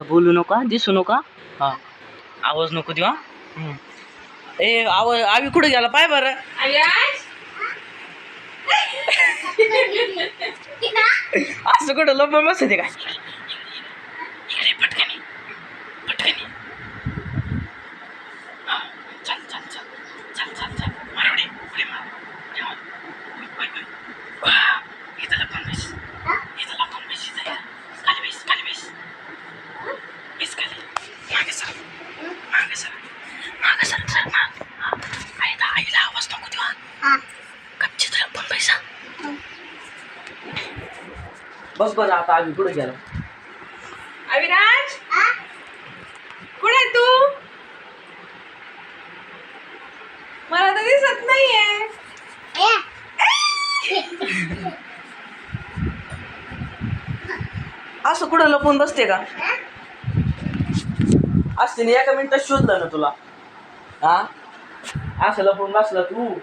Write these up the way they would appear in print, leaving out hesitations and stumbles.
बोलू नका, दिसू नका. हा, आवाज नको देऊ. ए आवाज आवी कुठे गेला पाय बरं. असं कुठं लपून बसते काय. इकडे पटकनी पटकनी. चल चल चल चल चल चल मारवडे उडी मार. इथं लपून बस. इथं लपून बस. खाली बस खाली बस. बस खाली. मागे सर मागे सर मागे सर सर माग. आईला आवाज नको देऊ. कच्चित लपून पैसा. बस बरं आता आम्ही कुठे गेलो. अविराज कुठे आहे तू? मला तर दिसत नाहीये. असं कुठं लपून बसते का? असते ना एका मिनिटात शोधलं ना तुला. हा असं लपून बसला तू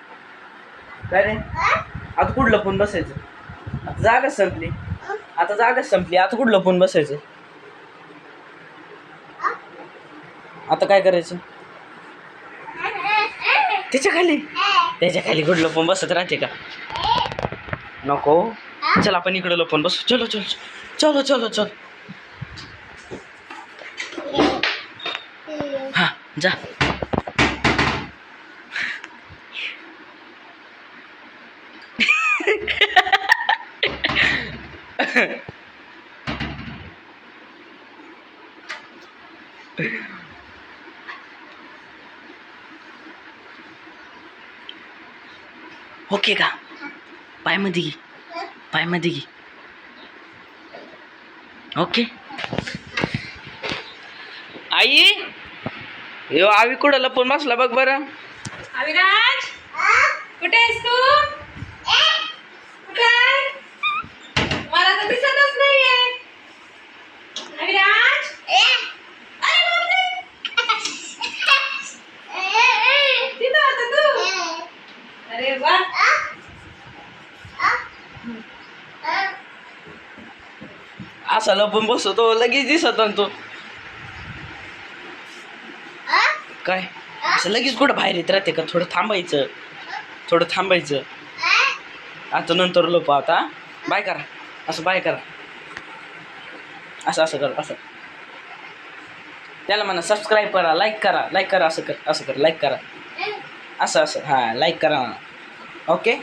काय रे. आता कुठं लपून बसायचं. आता जागाच संपली. आता जागाच संपली. आता कुठं लपून बसायचं. आता काय करायचं. त्याच्या खाली कुठं लपून बसत राहते का. नको चल आपण इकडे लपून बसू. चलो चलो चलो चलो चल. हा जा. ओके का. पायमध्ये घे पायमध्ये घे. ओके आई यो आवी कुठं लपून बसला बघ बरं. अविराज कुठे आहेस तू? कुठे आहे? मला तर दिसतच नाहीये. अविराज अरे बापरे. तिथं होता तू. अरे वा. असा लपून बसतो लगेच दिसत ना तो. काय असं लगेच कुठं बाहेर येत राहते का. थोडं थांबायचं थोडं थांबायचं. आता नंतर लोप. आता बाय करा. असं बाय करा. असं असं कर. असं त्याला म्हणा सबस्क्राईब करा लाईक करा. लाईक करा. असं कर असं कर. लाईक करा. असं असं हां लाईक करा. ओके.